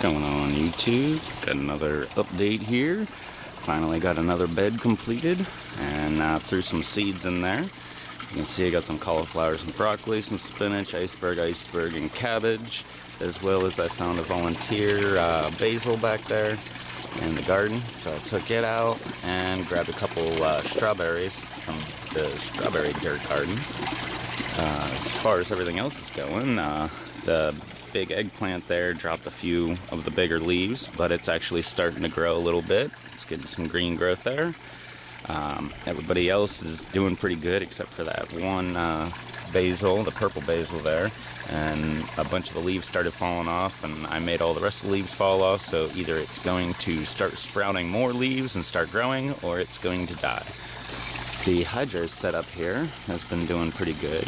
Going on YouTube, got another update here. Finally got another bed completed and threw some seeds in there. You can see I got some cauliflower, some broccoli, some spinach, iceberg, and cabbage, as well as I found a volunteer basil back there in the garden. So I took it out and grabbed a couple strawberries from the strawberry dirt garden. As far as everything else is going, the big eggplant there dropped a few of the bigger leaves, but it's actually starting to grow a little bit. It's getting some green growth there. Everybody else is doing pretty good except for that one basil, the purple basil there, and a bunch of the leaves started falling off, and I made all the rest of the leaves fall off, so either it's going to start sprouting more leaves and start growing, or it's going to die. The hydro setup here has been doing pretty good.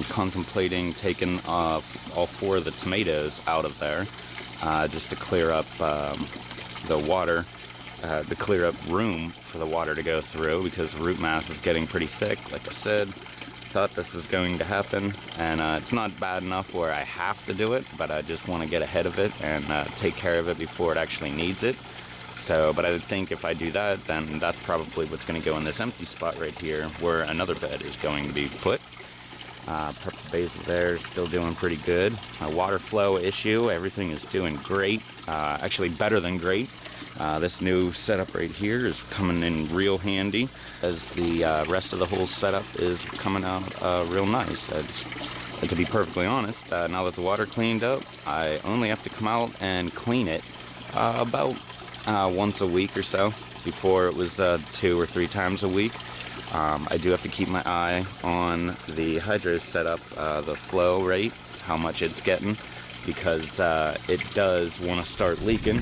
Contemplating taking all 4 of the tomatoes out of there just to clear up the water, to clear up room for the water to go through, because the root mass is getting pretty thick. Like I said, thought this was going to happen, and it's not bad enough where I have to do it, but I just want to get ahead of it and take care of it before it actually needs it. So, but I think if I do that, then that's probably what's going to go in this empty spot right here, where another bed is going to be put. Purple basil there is still doing pretty good. My water flow issue, everything is doing great, actually better than great. This new setup right here is coming in real handy, as the rest of the whole setup is coming out real nice. To be perfectly honest, now that the water cleaned up, I only have to come out and clean it about once a week or so. Before it was 2 or 3 times a week. I do have to keep my eye on the hydro setup, the flow rate, how much it's getting, because it does want to start leaking.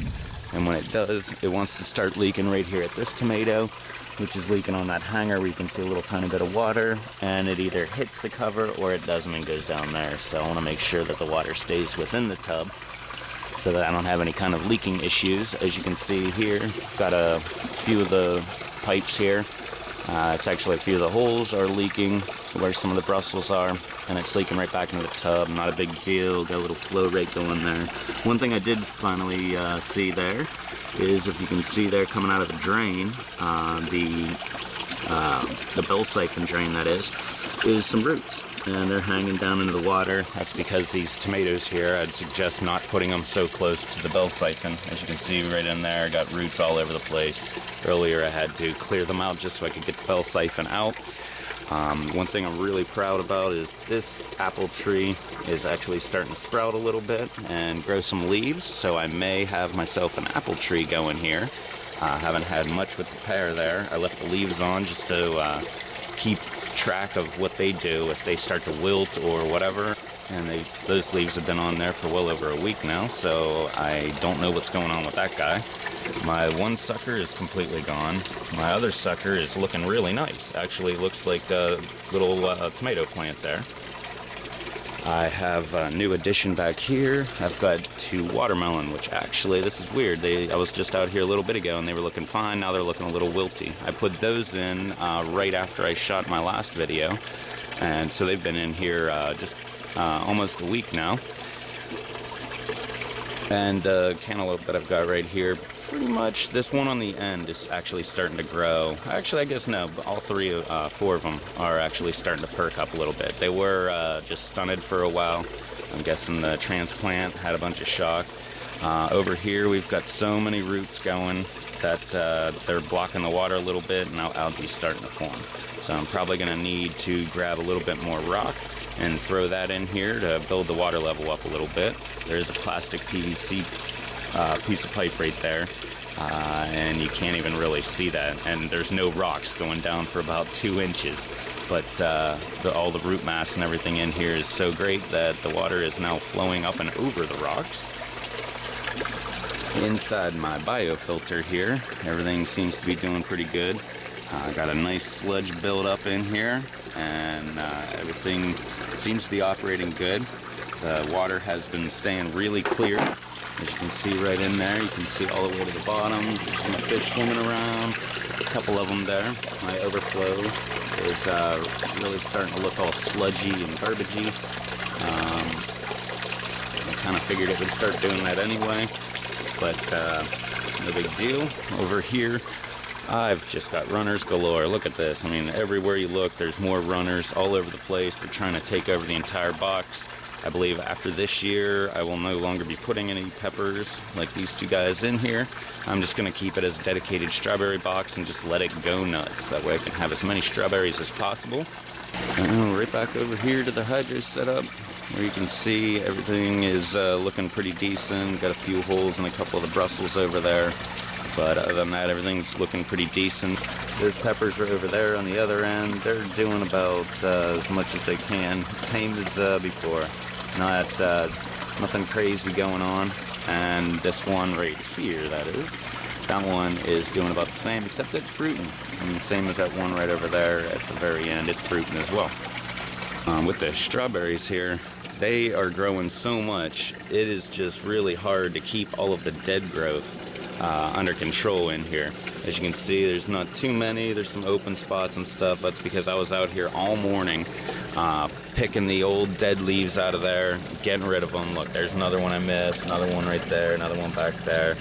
And when it does, it wants to start leaking right here at this tomato, which is leaking on that hanger where you can see a little tiny bit of water, and it either hits the cover or it doesn't and goes down there. So I want to make sure that the water stays within the tub so that I don't have any kind of leaking issues. As you can see here, got a few of the pipes here. It's actually a few of the holes are leaking where some of the Brussels are, and it's leaking right back into the tub. Not a big deal, got a little flow rate going there. One thing I did finally see there is, if you can see there coming out of the drain, the bell siphon drain that is some roots, and they're hanging down into the water. That's because these tomatoes here, I'd suggest not putting them so close to the bell siphon. As you can see right in there, I got roots all over the place. Earlier I had to clear them out just so I could get the bell siphon out. One thing I'm really proud about is this apple tree is actually starting to sprout a little bit and grow some leaves, so I may have myself an apple tree going here. Haven't had much with the pear there. I left the leaves on just to keep track of what they do if they start to wilt or whatever, and those leaves have been on there for well over a week now, so I don't know what's going on with that guy. My one sucker is completely gone. My other sucker is looking really nice. Actually looks like a little tomato plant there. I have a new addition back here. I've got 2 watermelon, which actually, this is weird. I was just out here a little bit ago and they were looking fine. Now they're looking a little wilty. I put those in right after I shot my last video, and so they've been in here just almost a week now. And the cantaloupe that I've got right here, pretty much this one on the end is actually starting to grow. Actually, I guess no, but all 4 of them are actually starting to perk up a little bit. They were just stunted for a while. I'm guessing the transplant had a bunch of shock. Over here, we've got so many roots going that they're blocking the water a little bit, and now algae's starting to form. So I'm probably going to need to grab a little bit more rock and throw that in here to build the water level up a little bit. There's a plastic PVC piece of pipe right there, and you can't even really see that, and there's no rocks going down for about 2 inches, but all the root mass and everything in here is so great that the water is now flowing up and over the rocks. Inside my biofilter here, everything seems to be doing pretty good. I got a nice sludge build up in here, and everything seems to be operating good. The water has been staying really clear. As you can see right in there, you can see all the way to the bottom. There's some fish swimming around, a couple of them there. My overflow is really starting to look all sludgy and garbagey. Kind of figured it would start doing that anyway, but no big deal. Over here, I've just got runners galore. Look at this. I mean, everywhere you look, there's more runners all over the place. They're trying to take over the entire box. I believe after this year, I will no longer be putting any peppers like these two guys in here. I'm just going to keep it as a dedicated strawberry box and just let it go nuts. That way I can have as many strawberries as possible. And right back over here to the hydro setup, where you can see everything is looking pretty decent. Got a few holes in a couple of the Brussels over there. But other than that, everything's looking pretty decent. There's peppers right over there on the other end. They're doing about as much as they can. Same as before. Nothing crazy going on. And this one right here, that one is doing about the same, except it's fruiting. And same as that one right over there at the very end, it's fruiting as well. With the strawberries here, they are growing so much, it is just really hard to keep all of the dead growth under control in here. As you can see, there's not too many. There's some open spots and stuff. That's because I was out here all morning picking the old dead leaves out of there, getting rid of them. Look, there's another one I missed, another one right there, another one back there.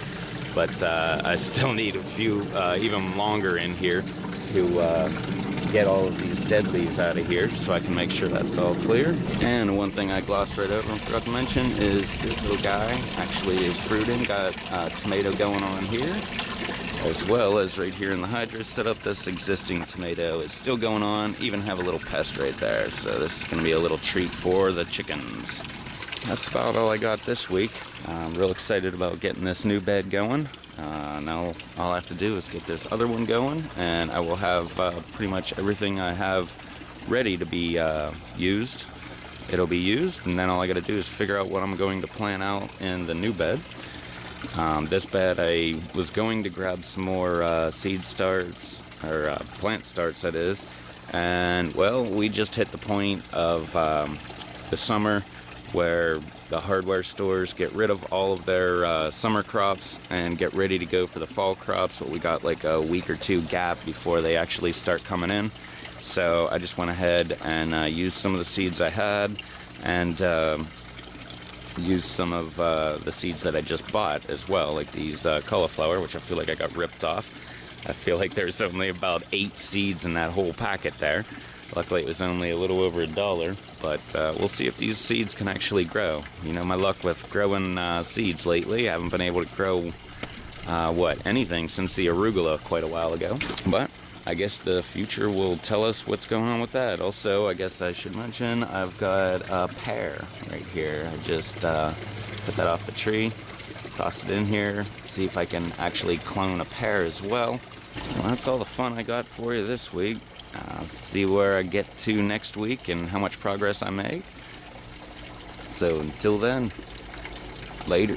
But I still need a few even longer in here to get all of these dead leaves out of here so I can make sure that's all clear. And one thing I glossed right over and forgot to mention is this little guy actually is fruiting. Got a tomato going on here, as well as right here in the hydro setup. This existing tomato is still going on, even have a little pest right there. So this is going to be a little treat for the chickens. That's about all I got this week. I'm real excited about getting this new bed going. Now all I have to do is get this other one going, and I will have pretty much everything I have ready to be used. It'll be used, and then all I got to do is figure out what I'm going to plant out in the new bed. This bed, I was going to grab some more seed starts, or plant starts that is, and well, we just hit the point of the summer where the hardware stores get rid of all of their summer crops and get ready to go for the fall crops. But we got like a week or two gap before they actually start coming in. So I just went ahead and used some of the seeds I had, and used some of the seeds that I just bought as well, like these cauliflower, which I feel like I got ripped off. I feel like there's only about 8 seeds in that whole packet there. Luckily, it was only a little over $1, but we'll see if these seeds can actually grow. You know, my luck with growing seeds lately, I haven't been able to grow, anything since the arugula quite a while ago. But I guess the future will tell us what's going on with that. Also, I guess I should mention, I've got a pear right here. I just put that off the tree, toss it in here, see if I can actually clone a pear as well. Well, that's all the fun I got for you this week. See where I get to next week and how much progress I make. So until then, later.